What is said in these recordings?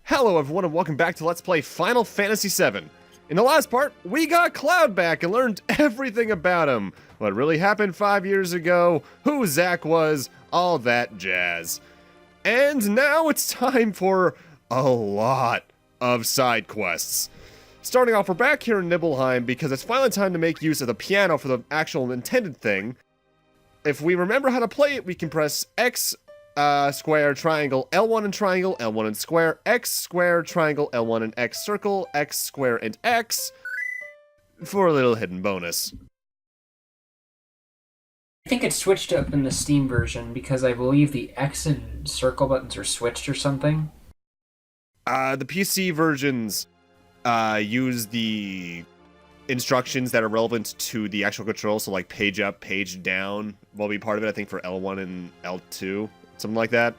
Hello everyone and welcome back to Let's Play Final Fantasy VII. In the last part, we got Cloud back and learned everything about him. What really happened 5 years ago, who Zack was, all that jazz. And now it's time for a lot of side quests. Starting off, we're back here in Nibelheim because it's finally time to make use of the piano for the actual intended thing. If we remember how to play it, we can press X square, triangle, L1 and triangle, L1 and square, X square, triangle, L1 and X circle, X square and X, for a little hidden bonus. I think it's switched up in the Steam version because I believe the X and circle buttons are switched or something. The PC versions use the instructions that are relevant to the actual control, so like page up, page down will be part of it, I think, for L1 and L2. Something like that.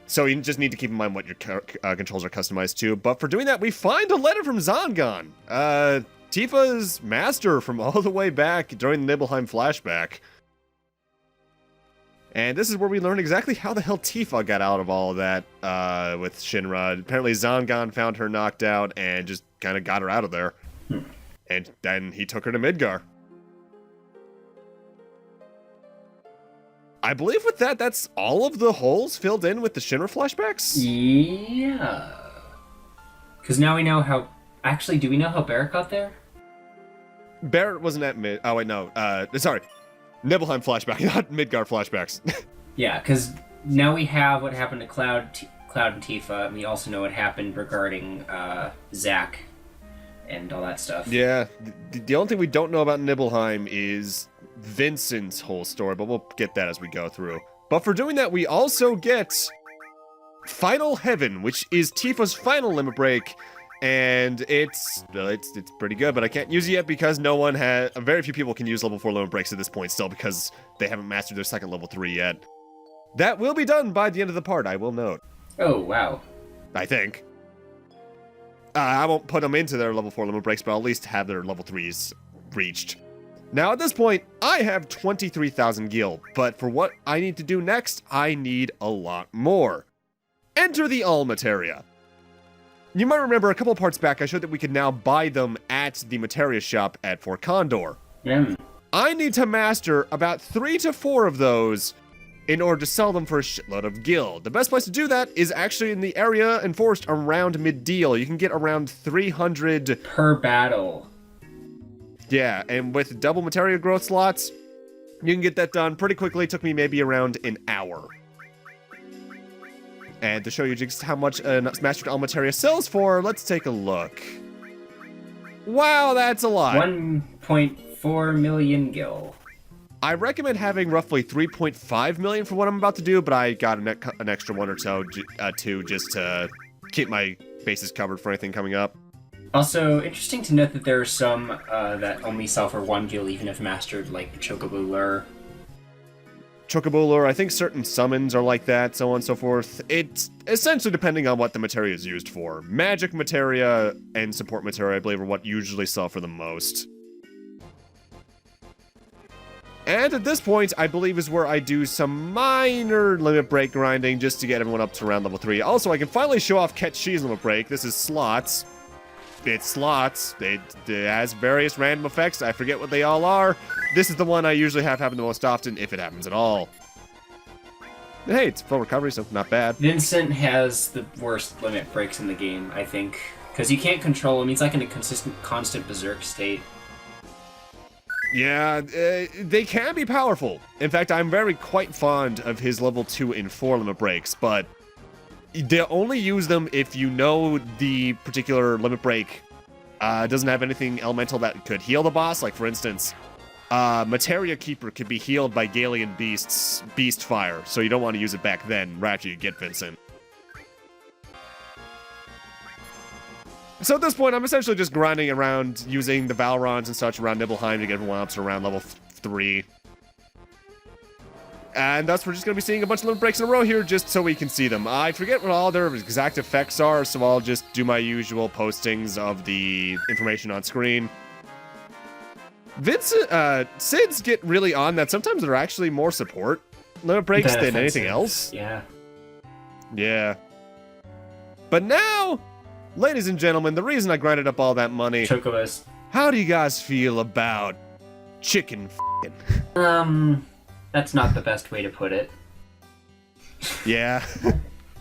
So you just need to keep in mind what your controls are customized to. But for doing that, we find a letter from Zangan. Tifa's master from all the way back during the Nibelheim flashback. And this is where we learn exactly how the hell Tifa got out of all of that with Shinra. Apparently Zangan found her knocked out and just kind of got her out of there. And then he took her to Midgar. I believe with that, that's all of the holes filled in with the Shinra flashbacks? Yeah. Because now we know how... Actually, do we know how Barrett got there? Barrett wasn't at Mid... Oh, wait, no. Sorry. Nibelheim flashback, not Midgar flashbacks. Yeah, because now we have what happened to Cloud and Tifa, and we also know what happened regarding Zack and all that stuff. Yeah. The only thing we don't know about Nibelheim is Vincent's whole story, but we'll get that as we go through. But for doing that, we also get Final Heaven, which is Tifa's final limit break, and it's pretty good, but I can't use it yet because very few people can use level 4 limit breaks at this point still because they haven't mastered their second level 3 yet. That will be done by the end of the part, I will note. Oh, wow. I think. I won't put them into their level 4 limit breaks, but I'll at least have their level 3s reached. Now, at this point, I have 23,000 gil, but for what I need to do next, I need a lot more. Enter the Almateria. You might remember a couple parts back, I showed that we could now buy them at the Materia shop at Fort Condor. Yeah. I need to master about 3 to 4 of those in order to sell them for a shitload of gil. The best place to do that is actually in the area and forest around Mid-Deal. You can get around 300... per battle. Yeah, and with double materia growth slots, you can get that done pretty quickly. It took me maybe around an hour. And to show you just how much a Mastered Almateria sells for, let's take a look. Wow, that's a lot. 1.4 million gil. I recommend having roughly 3.5 million for what I'm about to do, but I got an extra one or so, two, just to keep my bases covered for anything coming up. Also, interesting to note that there are some that only sell for 1 gil even if mastered, like the Chocobo Lure. Chocobo Lure, I think certain summons are like that, so on and so forth. It's essentially depending on what the materia is used for. Magic materia and support materia, I believe, are what usually sell for the most. And at this point, I believe is where I do some minor limit break grinding just to get everyone up to around level 3. Also, I can finally show off Ketchi's limit break. This is slots. It's slots. It has various random effects. I forget what they all are. This is the one I usually have happen the most often, if it happens at all. Hey, it's full recovery, so not bad. Vincent has the worst limit breaks in the game, I think. Because you can't control him. He's like in a constant berserk state. Yeah, they can be powerful. In fact, I'm quite fond of his level 2 and 4 limit breaks, but they only use them if you know the particular limit break doesn't have anything elemental that could heal the boss. Like, for instance, Materia Keeper could be healed by Galian Beast's Beast Fire, so you don't want to use it back then, right after you get Vincent. So at this point, I'm essentially just grinding around using the Valrons and such around Nibelheim to get everyone up to around level 3. And thus, we're just going to be seeing a bunch of limit breaks in a row here just so we can see them. I forget what all their exact effects are, so I'll just do my usual postings of the information on screen. Sids get really on that sometimes they're actually more support limit breaks than anything else. Yeah. Yeah. But now, ladies and gentlemen, the reason I grinded up all that money... Chocobos. How do you guys feel about chicken f***ing? That's not the best way to put it. Yeah.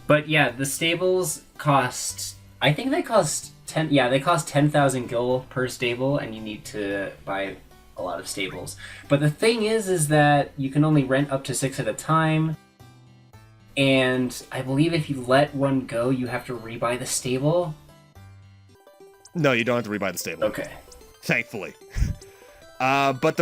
But yeah, the stables cost... I think they cost 10... Yeah, they cost 10,000 gil per stable, and you need to buy a lot of stables. But the thing is that you can only rent up to 6 at a time, and I believe if you let one go, you have to rebuy the stable. No, you don't have to rebuy the stable. Okay. Thankfully. But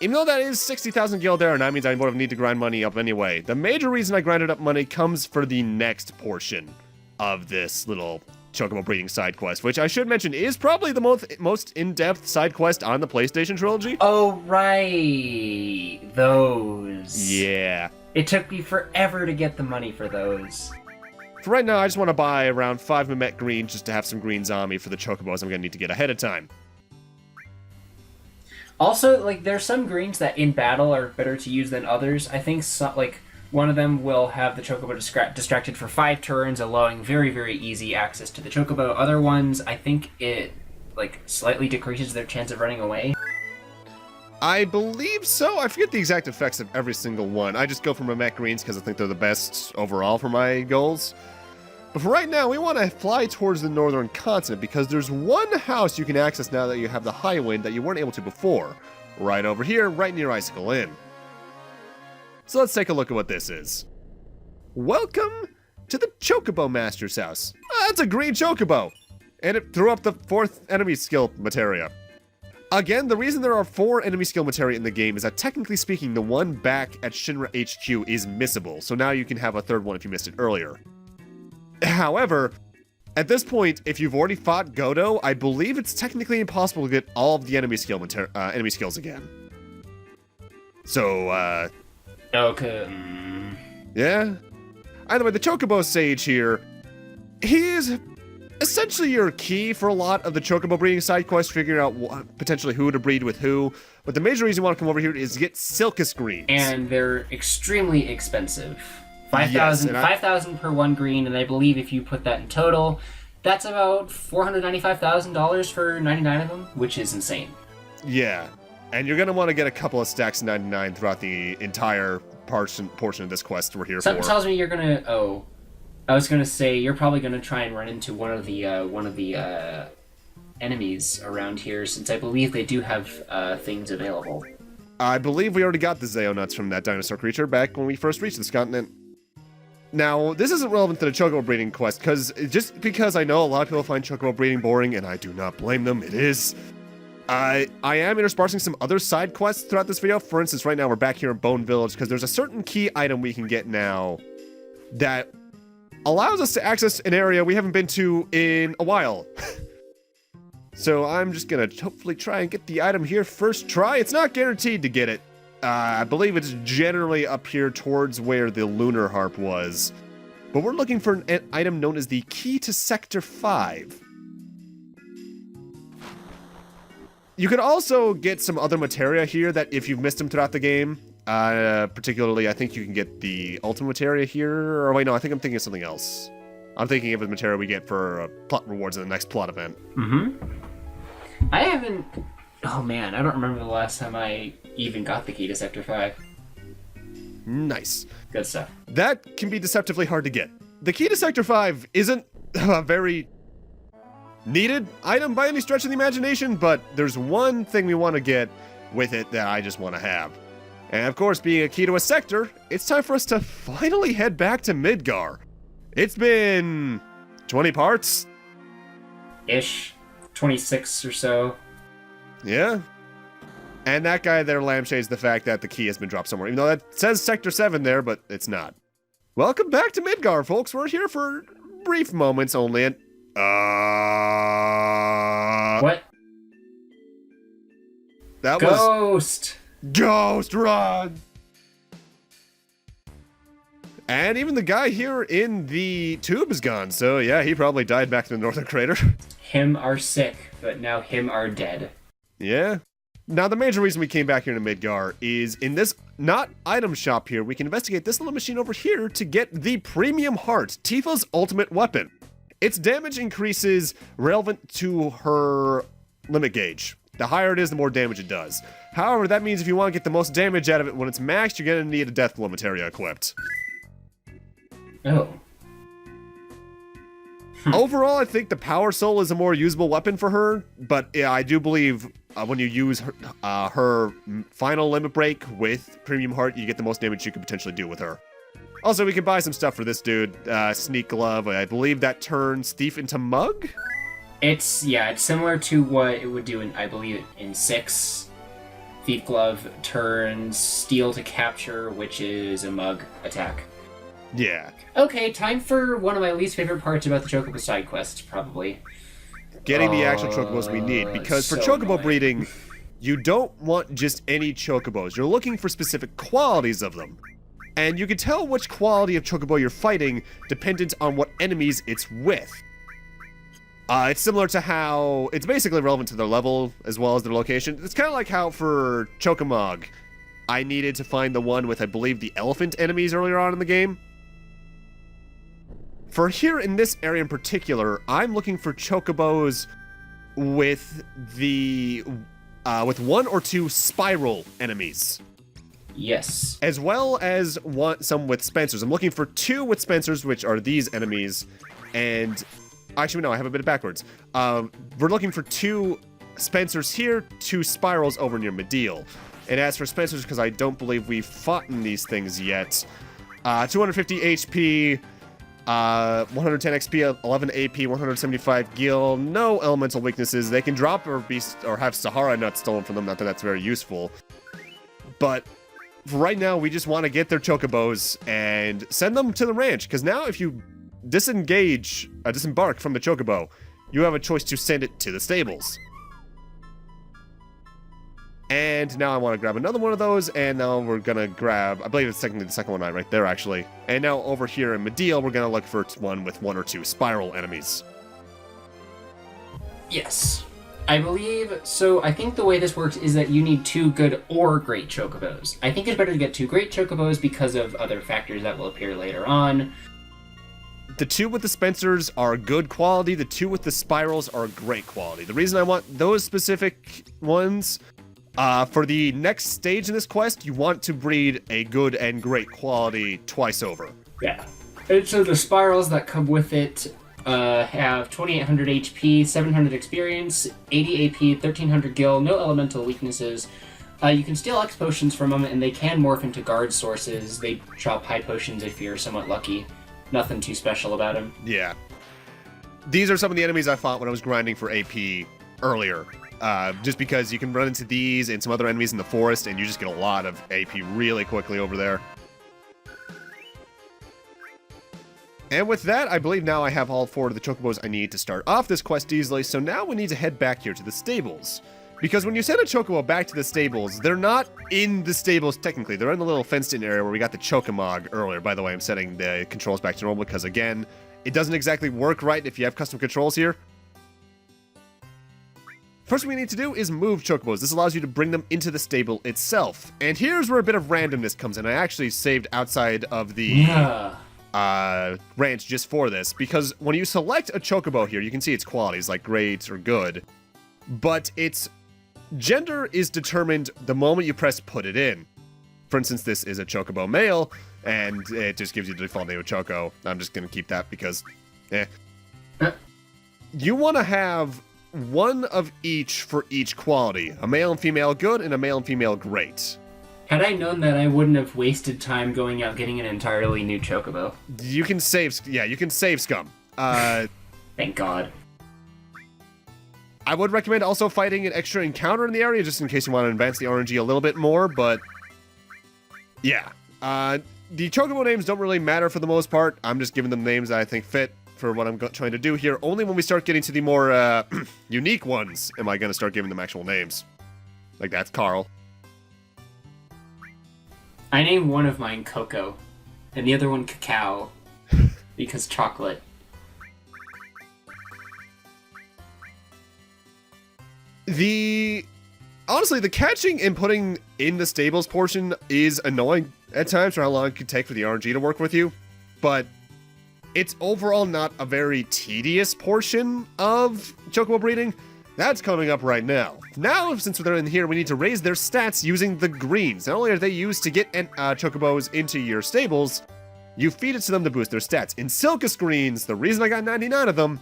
even though that is 60,000 gil there, and that means I would have need to grind money up anyway, the major reason I grinded up money comes for the next portion of this little Chocobo Breeding side quest, which I should mention is probably the most in-depth side quest on the PlayStation trilogy. Oh, right. Those. Yeah. It took me forever to get the money for those. For right now, I just want to buy around 5 Mimet greens just to have some greens on me for the Chocobos I'm going to need to get ahead of time. Also, like, there's some greens that in battle are better to use than others. I think, one of them will have the Chocobo distracted for 5 turns, allowing very, very easy access to the Chocobo. Other ones, I think it, slightly decreases their chance of running away. I believe so. I forget the exact effects of every single one. I just go for Mimet greens because I think they're the best overall for my goals. But for right now, we want to fly towards the northern continent because there's one house you can access now that you have the high wind that you weren't able to before. Right over here, right near Icicle Inn. So let's take a look at what this is. Welcome to the Chocobo Master's house. That's a green Chocobo! And it threw up the 4th enemy skill materia. Again, the reason there are 4 enemy skill materia in the game is that technically speaking, the one back at Shinra HQ is missable. So now you can have a 3rd one if you missed it earlier. However, at this point, if you've already fought Godo, I believe it's technically impossible to get all of the enemy skills again. So, Okay. yeah. Either way, the Chocobo Sage here, he is essentially your key for a lot of the Chocobo breeding side quests, figuring out potentially who to breed with who. But the major reason you want to come over here is to get Silcus greens. And they're extremely expensive. 5,000 per 1 green, and I believe if you put that in total, that's about $495,000 for 99 of them, which is insane. Yeah, and you're going to want to get a couple of stacks of 99 throughout the entire portion of this quest we're here for. Something tells me you're going to... Oh, I was going to say, you're probably going to try and run into one of the enemies around here, since I believe they do have things available. I believe we already got the Zeonuts from that dinosaur creature back when we first reached this continent. Now, this isn't relevant to the Chocobo breeding quest, just because I know a lot of people find Chocobo breeding boring, and I do not blame them, it is. I am intersparsing some other side quests throughout this video. For instance, right now we're back here in Bone Village, because there's a certain key item we can get now that allows us to access an area we haven't been to in a while. So I'm just gonna hopefully try and get the item here first try. It's not guaranteed to get it. I believe it's generally up here towards where the lunar harp was. But we're looking for an item known as the key to Sector 5. You could also get some other materia here that if you've missed them throughout the game, particularly I think you can get the ultimate materia here, or wait, no, I think I'm thinking of something else. I'm thinking of the materia we get for plot rewards in the next plot event. I haven't... Oh man, I don't remember the last time I even got the key to Sector 5. Nice. Good stuff. That can be deceptively hard to get. The key to Sector 5 isn't a very needed item by any stretch of the imagination, but there's one thing we want to get with it that I just want to have. And of course, being a key to a sector, it's time for us to finally head back to Midgar. It's been 20 parts? Ish. 26 or so. Yeah. And that guy there lampshades the fact that the key has been dropped somewhere, even though that says Sector 7 there, but it's not. Welcome back to Midgar, folks. We're here for brief moments only, and... What? That was... Ghost Run! And even the guy here in the tube is gone, so yeah, he probably died back in the northern crater. Him are sick, but now him are dead. Yeah. Now, the major reason we came back here to Midgar is in this, not item shop here, we can investigate this little machine over here to get the premium heart, Tifa's ultimate weapon. Its damage increases relevant to her limit gauge. The higher it is, the more damage it does. However, that means if you want to get the most damage out of it when it's maxed, you're going to need a Death Blow materia equipped. Oh. Overall, I think the Power Soul is a more usable weapon for her, but yeah, I do believe when you use her final limit break with Premium Heart, you get the most damage you could potentially do with her. Also, we can buy some stuff for this dude. Sneak Glove, I believe that turns Thief into Mug? It's similar to what it would do in, I believe, in 6. Thief Glove turns Steel to Capture, which is a Mug attack. Yeah. Okay, time for one of my least favorite parts about the Chocobo side quest, probably. Getting the actual Chocobos we need, because for Chocobo breeding, you don't want just any Chocobos. You're looking for specific qualities of them. And you can tell which quality of Chocobo you're fighting dependent on what enemies it's with. It's similar to how it's basically relevant to their level as well as their location. It's kind of like how for Chocomog, I needed to find the one with, I believe, the elephant enemies earlier on in the game. For here in this area in particular, I'm looking for Chocobos with the with 1 or 2 spiral enemies. Yes. As well as some with Spencers. I'm looking for 2 with Spencers, which are these enemies, and actually, no, I have a bit backwards. We're looking for 2 Spencers here, 2 Spirals over near Mediel. And as for Spencers, because I don't believe we've fought in these things yet, 250 HP, 110 XP, 11 AP, 175 gil, no elemental weaknesses. They can drop or have Sahara nuts stolen from them, not that that's very useful. But for right now, we just want to get their Chocobos and send them to the ranch, because now if you disembark from the Chocobo, you have a choice to send it to the stables. And now I want to grab another one of those, and now we're gonna grab, I believe it's technically the second one right there, actually. And now over here in Mediel, we're gonna look for one with 1 or 2 spiral enemies. Yes. I believe, so I think the way this works is that you need 2 good or great Chocobos. I think it's better to get 2 great Chocobos because of other factors that will appear later on. The 2 with the Spencers are good quality, the 2 with the spirals are great quality. The reason I want those specific ones, for the next stage in this quest, you want to breed a good and great quality twice over. Yeah. And so the spirals that come with it have 2800 HP, 700 experience, 80 AP, 1300 gil, no elemental weaknesses. You can steal X potions from them, and they can morph into guard sources. They drop high potions if you're somewhat lucky. Nothing too special about them. Yeah. These are some of the enemies I fought when I was grinding for AP earlier. Just because you can run into these and some other enemies in the forest, and you just get a lot of AP really quickly over there. And with that, I believe now I have all 4 of the Chocobos I need to start off this quest easily, so now we need to head back here to the stables. Because when you send a Chocobo back to the stables, they're not in the stables technically. They're in the little fenced-in area where we got the Chocomog earlier. By the way, I'm setting the controls back to normal because, again, it doesn't exactly work right if you have custom controls here. First thing we need to do is move Chocobos. This allows you to bring them into the stable itself. And here's where a bit of randomness comes in. I actually saved outside of the ranch just for this, because when you select a Chocobo here, you can see its qualities, like great or good, but its gender is determined the moment you press put it in. For instance, this is a Chocobo male, and it just gives you the default name of Choco. I'm just going to keep that because, You want to have 1 of each for each quality. A male and female good, and a male and female great. Had I known that, I wouldn't have wasted time going out getting an entirely new Chocobo. You can save, you can save scum. Thank God. I would recommend also fighting an extra encounter in the area, just in case you want to advance the RNG a little bit more, but yeah. The Chocobo names don't really matter for the most part. I'm just giving them names that I think fit for what I'm trying to do here. Only when we start getting to the more unique ones am I going to start giving them actual names. Like that's Carl. I named one of mine Coco, and the other one Cacao, because chocolate. Honestly, the catching and putting in the stables portion is annoying at times for how long it could take for the RNG to work with you, but it's overall not a very tedious portion of Chocobo breeding. That's coming up right now. Now, since they're in here, we need to raise their stats using the greens. Not only are they used to get Chocobos into your stables, you feed it to them to boost their stats. In Silcus greens, the reason I got 99 of them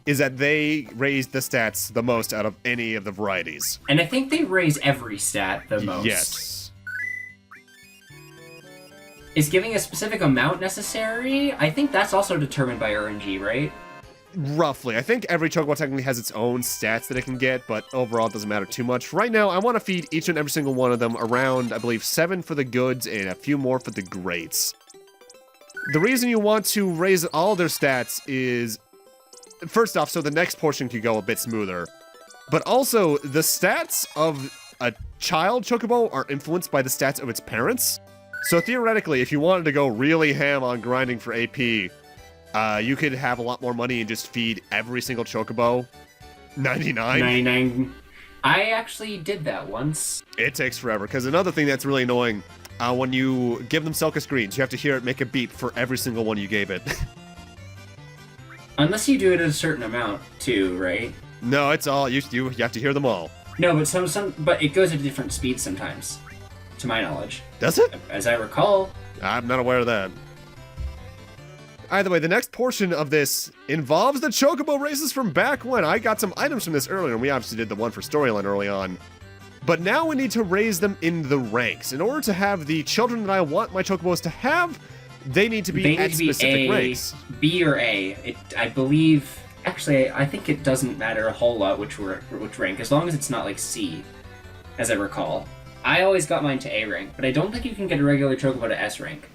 is that they raise the stats the most out of any of the varieties. And I think they raise every stat the most. Yes. Is giving a specific amount necessary? I think that's also determined by RNG, right? Roughly. I think every Chocobo technically has its own stats that it can get, but overall it doesn't matter too much. Right now, I want to feed each and every single one of them around, I believe, 7 for the goods and a few more for the greats. The reason you want to raise all their stats is, first off, so the next portion could go a bit smoother, but also the stats of a child Chocobo are influenced by the stats of its parents. So theoretically, if you wanted to go really ham on grinding for AP, you could have a lot more money and just feed every single Chocobo 99. 99. I actually did that once. It takes forever, because another thing that's really annoying, when you give them Silcus greens, you have to hear it make a beep for every single one you gave it. Unless you do it at a certain amount, too, right? No, it's all, you have to hear them all. No, but but it goes at different speeds sometimes, to my knowledge. Does it? As I recall. I'm not aware of that. Either way, the next portion of this involves the Chocobo races from back when. I got some items from this earlier, and we obviously did the one for storyline early on. But now we need to raise them in the ranks. In order to have the children that I want my Chocobos to have, they need to be at specific ranks. B or A. I believe... Actually, I think it doesn't matter a whole lot which rank, as long as it's not like C, as I recall. I always got mine to A rank, but I don't think you can get a regular Chocobo to S rank.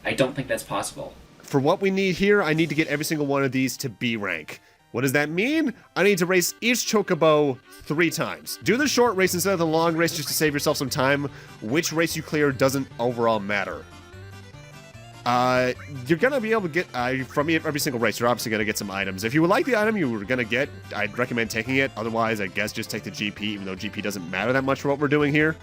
I don't think that's possible. For what we need here, I need to get every single one of these to B rank. What does that mean? I need to race each Chocobo 3 times. Do the short race instead of the long race just to save yourself some time. Which race you clear doesn't overall matter. You're gonna be able to get, from every single race, you're obviously gonna get some items. If you would like the item you were gonna get, I'd recommend taking it. Otherwise, I guess just take the GP, even though GP doesn't matter that much for what we're doing here.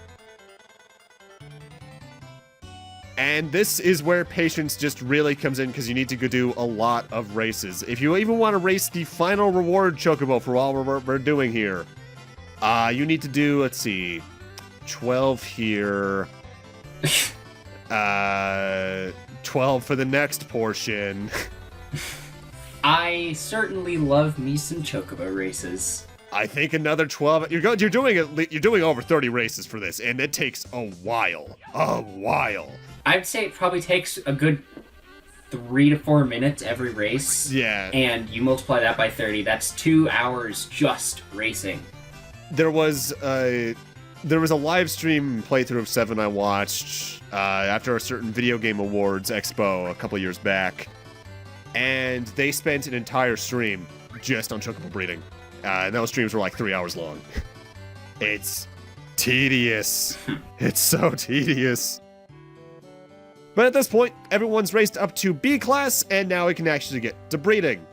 And this is where patience just really comes in, because you need to go do a lot of races. If you even want to race the final reward Chocobo for all we're doing here, you need to do, let's see, 12 here, 12 for the next portion. I certainly love me some Chocobo races. I think another 12. You're doing over 30 races for this, and it takes a while. A while. I'd say it probably takes a good 3 to 4 minutes every race. Yeah. And you multiply that by 30, that's 2 hours just racing. There was a live stream playthrough of 7 I watched after a certain video game awards expo a couple years back, and they spent an entire stream just on Chocobo breeding. And those streams were like 3 hours long. It's tedious. It's so tedious. But at this point, everyone's raced up to B class, and now we can actually get to breeding.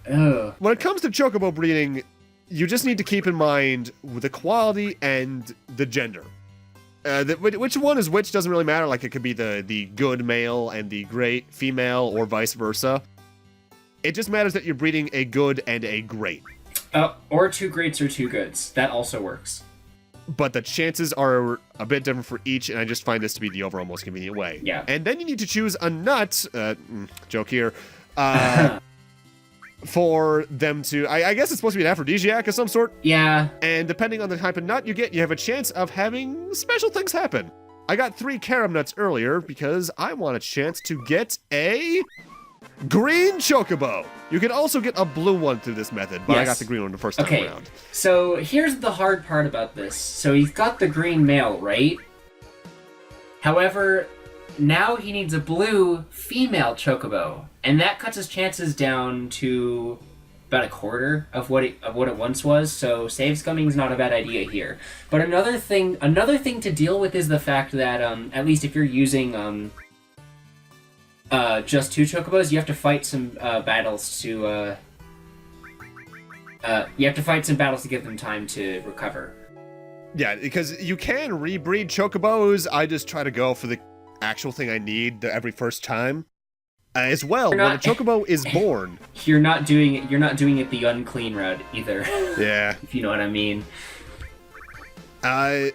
Ugh. When it comes to Chocobo breeding, you just need to keep in mind the quality and the gender. Which one is which doesn't really matter. Like, it could be the good male and the great female, or vice versa. It just matters that you're breeding a good and a great. Or 2 greats or 2 goods. That also works. But the chances are a bit different for each, and I just find this to be the overall most convenient way. Yeah. And then you need to choose a nut, joke here, for them to, I guess it's supposed to be an aphrodisiac of some sort. Yeah. And depending on the type of nut you get, you have a chance of having special things happen. I got 3 carom nuts earlier because I want a chance to get a green Chocobo. You can also get a blue one through this method, but I got the green one the first time around. So here's the hard part about this. So he's got the green male, right? However, now he needs a blue female Chocobo, and that cuts his chances down to about a quarter of what it once was. So save scumming is not a bad idea here. But another thing to deal with is the fact that at least if you're using just 2 Chocobos, you have to fight some battles to give them time to recover. Yeah, because you can rebreed Chocobos. I just try to go for the actual thing I need every first time. As well, when a chocobo is born... You're not doing it the unclean route either. Yeah. If you know what I mean. When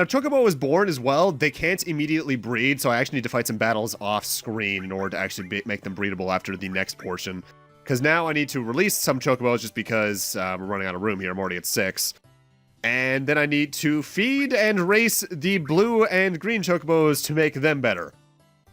a chocobo is born as well, they can't immediately breed, so I actually need to fight some battles off screen in order to actually make them breedable after the next portion. Because now I need to release some chocobos just because we're running out of room here. I'm already at 6. And then I need to feed and race the blue and green chocobos to make them better.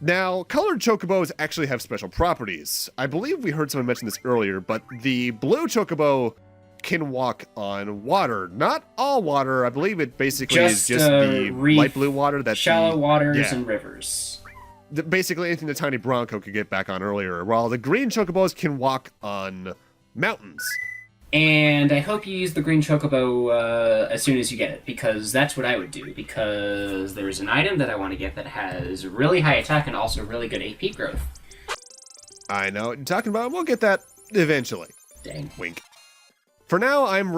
Now, colored chocobos actually have special properties. I believe we heard someone mention this earlier, but the blue chocobo can walk on water. Not all water. I believe it basically is just the light blue water. That's shallow waters and rivers. Basically anything the tiny Bronco could get back on earlier, while the green chocobos can walk on mountains. And I hope you use the green chocobo as soon as you get it, because that's what I would do, because there's an item that I want to get that has really high attack and also really good AP growth. I know what you're talking about. We'll get that eventually. Dang. Wink. For now, I'm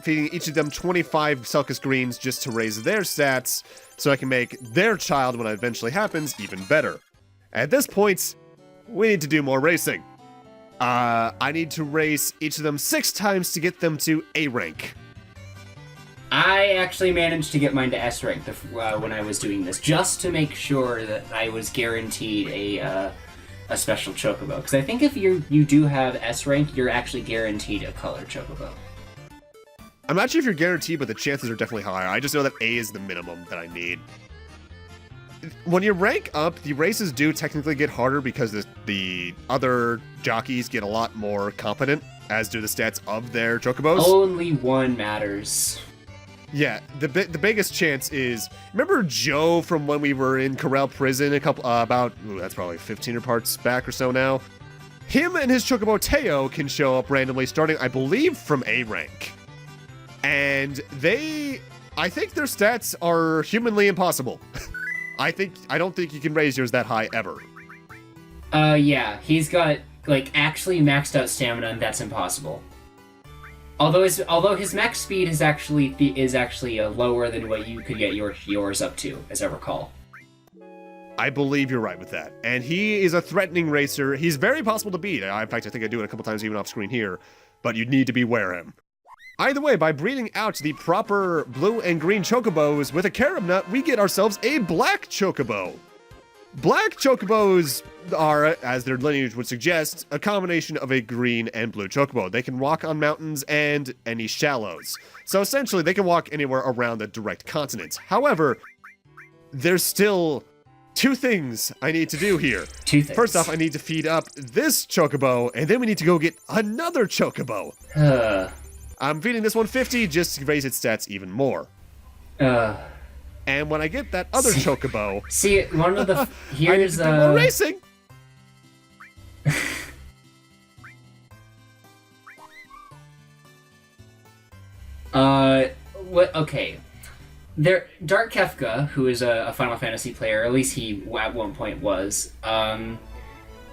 feeding each of them 25 Selkis Greens just to raise their stats, so I can make their child, when it eventually happens, even better. At this point, we need to do more racing. I need to race each of them 6 times to get them to A rank. I actually managed to get mine to S rank when I was doing this, just to make sure that I was guaranteed a special chocobo. Because I think if you do have S rank, you're actually guaranteed a colored chocobo. I'm not sure if you're guaranteed, but the chances are definitely higher. I just know that A is the minimum that I need. When you rank up, the races do technically get harder because the other jockeys get a lot more competent, as do the stats of their chocobos. Only one matters. Yeah, the biggest chance is, remember Joe from when we were in Corral Prison that's probably 15 parts back or so now? Him and his chocobo Teo can show up randomly starting, I believe, from A rank. And I think their stats are humanly impossible. I don't think you can raise yours that high ever. Yeah, he's got, actually maxed out stamina, and that's impossible. Although his max speed is actually lower than what you could get yours up to, as I recall. I believe you're right with that. And he is a threatening racer. He's very possible to beat. In fact, I think I do it a couple times even off screen here. But you need to beware him. Either way, by breeding out the proper blue and green chocobos with a carob nut, we get ourselves a black chocobo. Black chocobos are, as their lineage would suggest, a combination of a green and blue chocobo. They can walk on mountains and any shallows. So essentially, they can walk anywhere around the direct continent. However, there's still 2 things I need to do here. 2 things. First off, I need to feed up this chocobo, and then we need to go get another chocobo. I'm feeding this one 50 just to raise its stats even more. And when I get that other chocobo... See, one of the... Here's, I need to do more racing! Okay. Dark Kefka, who is a Final Fantasy player, at least he at one point was,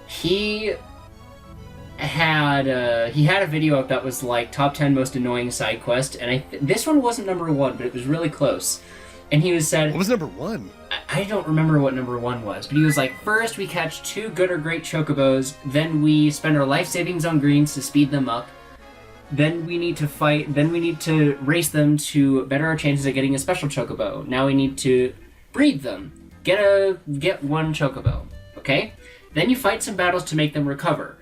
he had a video up that was like top 10 most annoying side quest, and this one wasn't number 1, but it was really close. And he said, what was number 1? I don't remember what number 1 was, but he was like, first we catch 2 good or great chocobos, then we spend our life savings on greens to speed them up, then we need to race them to better our chances of getting a special chocobo. Now we need to breed them. Get 1 chocobo, okay? Then you fight some battles to make them recover.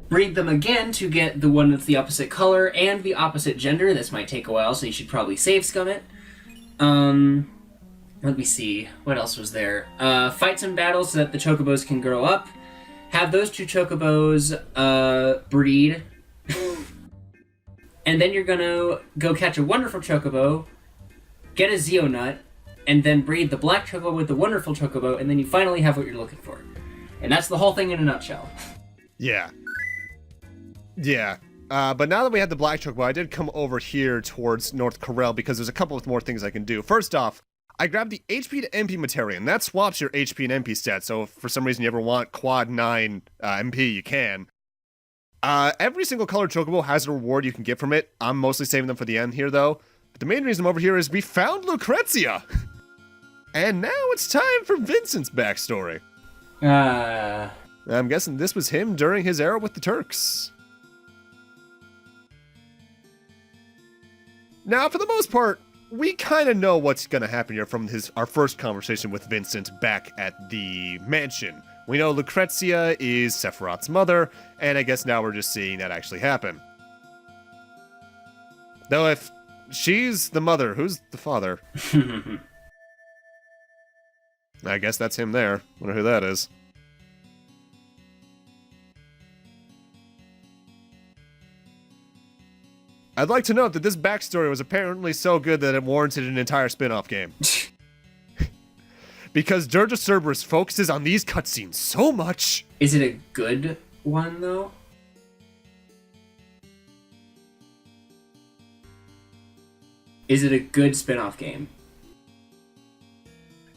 Breed them again to get the one that's the opposite color and the opposite gender. This might take a while, so you should probably save scum it. Let me see. What else was there? Fight some battles so that the chocobos can grow up. Have those 2 chocobos breed. And then you're gonna go catch a wonderful chocobo, get a Zeonut, and then breed the black chocobo with the wonderful chocobo, and then you finally have what you're looking for. And that's the whole thing in a nutshell. Yeah. Yeah. But now that we have the black chocobo, I did come over here towards North Corel because there's a couple of more things I can do. First off, I grabbed the HP to MP materia, and that swaps your HP and MP stats, so if for some reason you ever want quad 9 MP, you can. Every single colored chocobo has a reward you can get from it. I'm mostly saving them for the end here, though. But the main reason I'm over here is we found Lucrezia! And now it's time for Vincent's backstory. I'm guessing this was him during his era with the Turks. Now, for the most part, we kind of know what's going to happen here from our first conversation with Vincent back at the mansion. We know Lucrezia is Sephiroth's mother, and I guess now we're just seeing that actually happen. Though if she's the mother, who's the father? I guess that's him there. Wonder who that is. I'd like to note that this backstory was apparently so good that it warranted an entire spin-off game. Because Dirge Cerberus focuses on these cutscenes so much. Is it a good one, though? Is it a good spin-off game?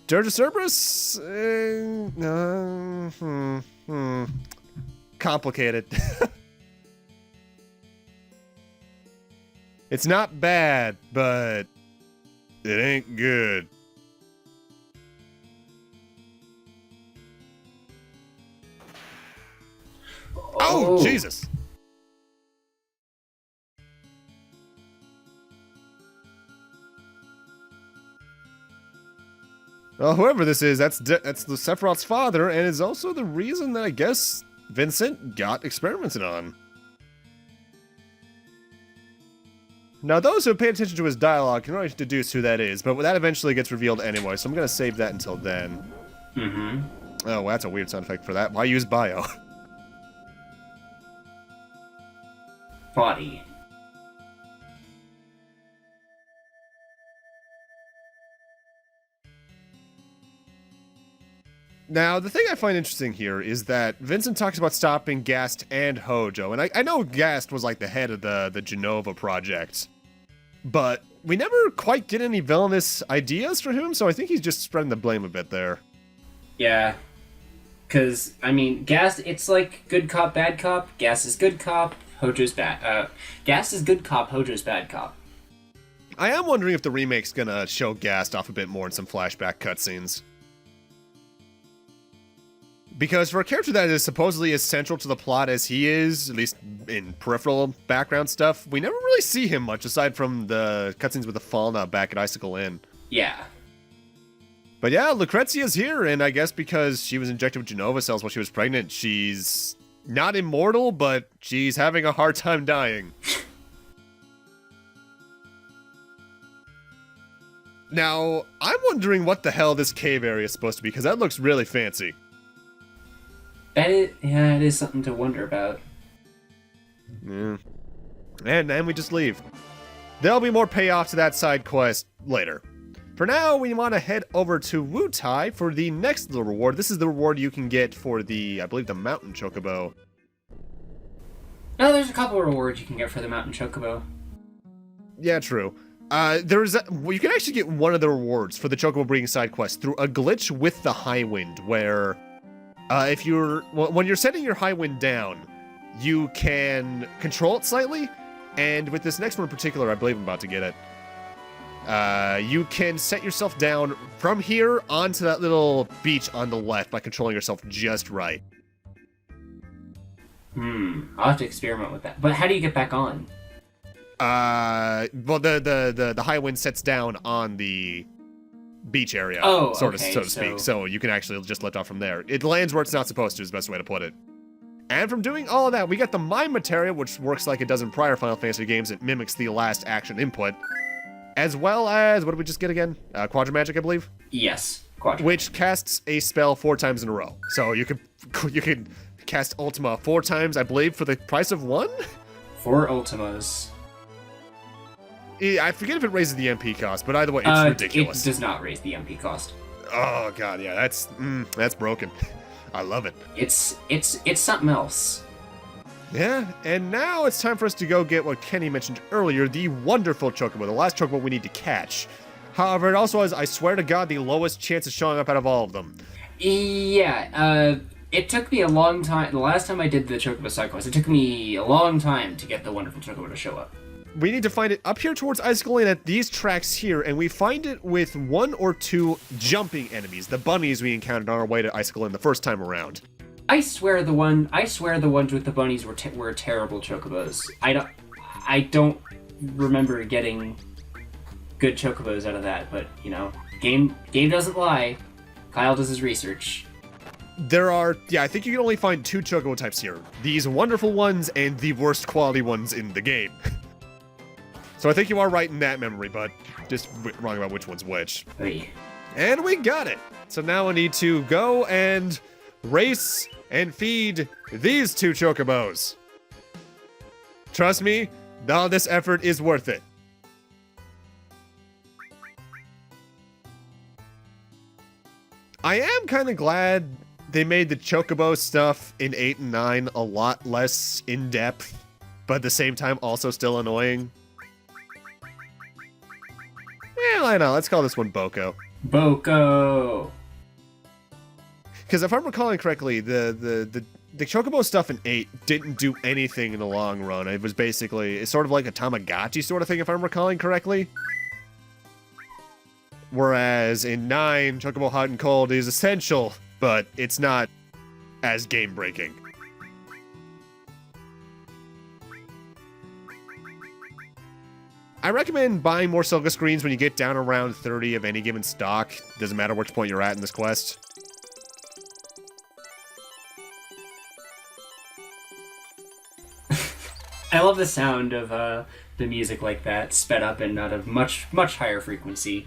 Dirge Cerberus? Complicated. It's not bad, but it ain't good. Oh, Jesus! Well, whoever this is, that's the Sephiroth's father, and is also the reason that I guess Vincent got experimented on. Now, those who pay attention to his dialogue can already deduce who that is, but that eventually gets revealed anyway, so I'm going to save that until then. Mm-hmm. Oh, well, that's a weird sound effect for that. Why use bio? Body. Now, the thing I find interesting here is that Vincent talks about stopping Gast and Hojo, and I know Gast was like the head of the Genova project, but we never quite get any villainous ideas for him, so I think he's just spreading the blame a bit there. Yeah. Because, I mean, Gast, it's like good cop, bad cop. Gast is good cop, Hojo's bad. Gast is good cop, Hojo's bad cop. I am wondering if the remake's gonna show Gast off a bit more in some flashback cutscenes. Because for a character that is supposedly as central to the plot as he is, at least in peripheral background stuff, we never really see him much aside from the cutscenes with the Falna back at Icicle Inn. Yeah. But yeah, Lucrezia's here, and I guess because she was injected with Genova cells while she was pregnant, she's not immortal, but she's having a hard time dying. Now, I'm wondering what the hell this cave area is supposed to be, because that looks really fancy. It is something to wonder about. Yeah. And then we just leave. There'll be more payoff to that side quest later. For now, we want to head over to Wutai for the next little reward. This is the reward you can get for the, I believe, the Mountain Chocobo. No, there's a couple of rewards you can get for the Mountain Chocobo. Yeah, true. You can actually get one of the rewards for the Chocobo Breeding side quest through a glitch with the High Wind, where when you're setting your High Wind down, you can control it slightly, and with this next one in particular, I believe I'm about to get it. You can set yourself down from here onto that little beach on the left by controlling yourself just right. I'll have to experiment with that. But how do you get back on? Well, the High Wind sets down on the beach area, so to speak. So you can actually just lift off from there. It lands where it's not supposed to, is the best way to put it. And from doing all of that, we got the Mime Materia, which works like it does in prior Final Fantasy games. It mimics the last action input. As well as, what did we just get again? Quadramagic, I believe? Yes, Quadramagic. Which casts a spell 4 times in a row. So you could cast Ultima 4 times, I believe, for the price of 1? 4 Ultimas. I forget if it raises the MP cost, but either way, it's ridiculous. It does not raise the MP cost. Oh god, yeah, that's broken. I love it. It's something else. Yeah, and now it's time for us to go get what Kenny mentioned earlier, the wonderful Chocobo, the last Chocobo we need to catch. However, it also has, I swear to god, the lowest chance of showing up out of all of them. Yeah, it took me a long time. The last time I did the Chocobo side quest, it took me a long time to get the wonderful Chocobo to show up. we need to find it up here towards Icicle Lane at these tracks here, and we find it with 1 or 2 jumping enemies, the bunnies we encountered on our way to Icicle Lane the first time around. I swear the ones with the bunnies were terrible chocobos. I don't remember getting good chocobos out of that, but you know, game doesn't lie. Kyle does his research. There are, I think you can only find 2 chocobo types here. These wonderful ones and the worst quality ones in the game. So I think you are right in that memory, but just wrong about which one's which. Hey. And we got it! So now I need to go and race and feed these 2 chocobos. Trust me, all this effort is worth it. I am kind of glad they made the chocobo stuff in 8 and 9 a lot less in-depth, but at the same time also still annoying. Yeah, I know. Let's call this one Boko. Boko! Because if I'm recalling correctly, the chocobo stuff in 8 didn't do anything in the long run. It was basically, it's sort of like a Tamagotchi sort of thing, if I'm recalling correctly. Whereas in 9, Chocobo Hot and Cold is essential, but it's not as game-breaking. I recommend buying more Silga screens when you get down around 30 of any given stock. Doesn't matter which point you're at in this quest. I love the sound of the music like that, sped up and at a much higher frequency.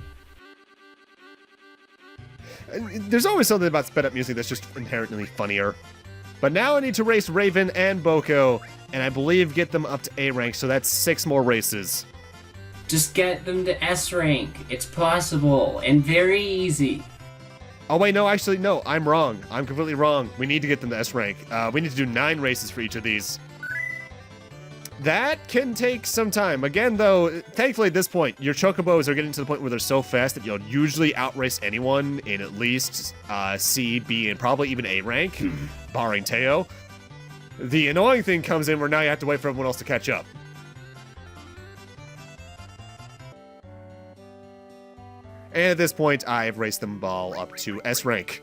There's always something about sped up music that's just inherently funnier. But now I need to race Raven and Boko, and I believe get them up to A rank, so that's 6 more races. Just get them to S rank. It's possible and very easy. Oh wait, no, actually, no, I'm wrong. I'm completely wrong. We need to get them to S rank. We need to do 9 races for each of these. That can take some time. Again, though, thankfully at this point, your chocobos are getting to the point where they're so fast that you'll usually outrace anyone in at least C, B, and probably even A rank, barring Teo. The annoying thing comes in where now you have to wait for everyone else to catch up. And at this point, I've raced them all up to S rank.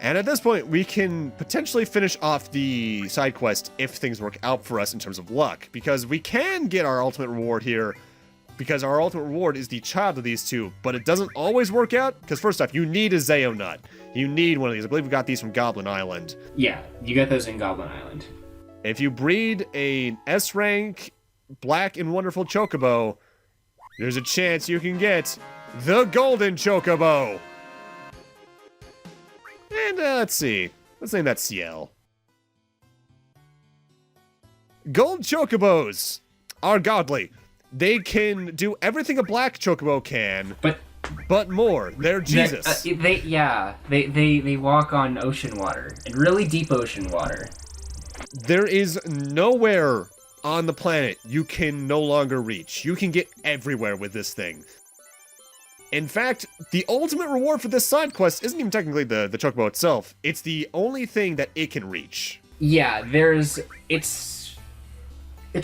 And at this point, we can potentially finish off the side quest if things work out for us in terms of luck. Because we can get our ultimate reward here, because our ultimate reward is the child of these 2. But it doesn't always work out, because first off, you need a Zeo nut. You need one of these. I believe we got these from Goblin Island. Yeah, you get those in Goblin Island. If you breed an S rank black and wonderful chocobo, there's a chance you can get the golden chocobo. And let's see. Let's name that CL. Gold chocobos are godly. They can do everything a black chocobo can, but more. They're Jesus. They walk on ocean water, and really deep ocean water. There is nowhere on the planet you can no longer reach. You can get everywhere with this thing. In fact, the ultimate reward for this side quest isn't even technically the chocobo itself. It's the only thing that it can reach. Yeah, it's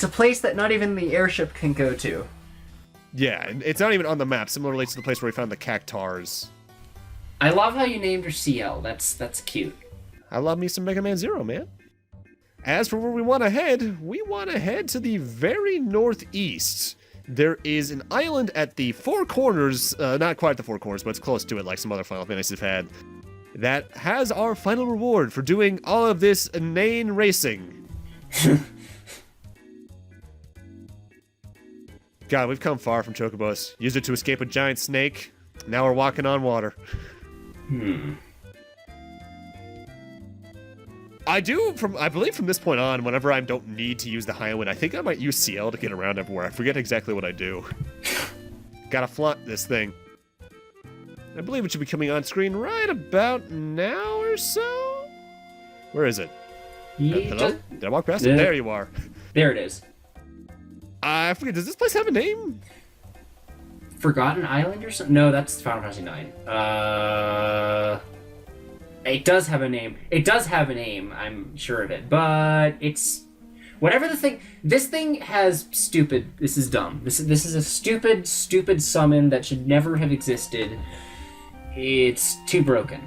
a place that not even the airship can go to. Yeah, and it's not even on the map, similarly to the place where we found the cactars. I love how you named her CL. That's cute. I love me some Mega Man Zero, man. As for where we want to head to the very northeast. There is an island at the Four Corners, not quite the Four Corners, but it's close to it, like some other Final Fantasies have had, that has our final reward for doing all of this inane racing. God, we've come far from Chocobos. Used it to escape a giant snake. Now we're walking on water. I believe from this point on, whenever I don't need to use the Highwind, I think I might use CL to get around everywhere. I forget exactly what I do. Gotta flaunt this thing. I believe it should be coming on screen right about now or so? Where is it? Hello? Did I walk past it? There you are. There it is. I forget, does this place have a name? Forgotten Island or something? No, that's Final Fantasy IX. It does have a name. I'm sure of it. But it's... Whatever the thing, this thing has stupid. This is dumb. This is a stupid summon that should never have existed. It's too broken.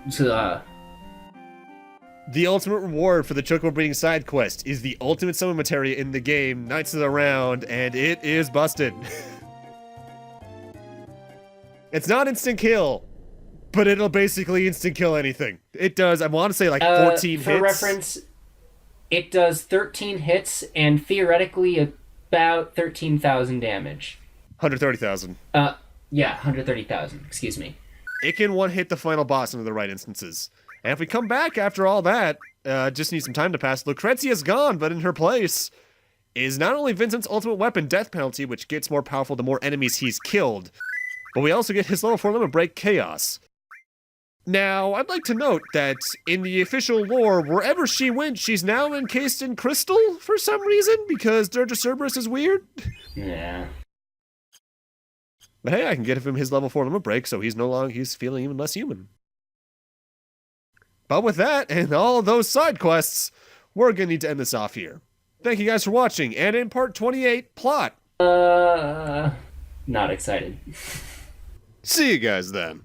So, The ultimate reward for the Chocobo Breeding side quest is the ultimate summon materia in the game, Knights of the Round, and it is busted. It's not instant kill, but it'll basically instant kill anything. It does, I want to say, like 14 hits. For reference, it does 13 hits and theoretically about 13,000 damage. 130,000. Yeah, 130,000, excuse me. It can one-hit the final boss under the right instances. And if we come back after all that, just need some time to pass, Lucrezia's gone, but in her place is not only Vincent's ultimate weapon, Death Penalty, which gets more powerful the more enemies he's killed, but we also get his level 4 limit break, Chaos. Now, I'd like to note that in the official lore, wherever she went, she's now encased in crystal for some reason, because Dirge of Cerberus is weird. Yeah. But hey, I can get him his level 4 limit break, so he's feeling even less human. But with that, and all those side quests, we're gonna need to end this off here. Thank you guys for watching, and in part 28, plot. Not excited. See you guys then.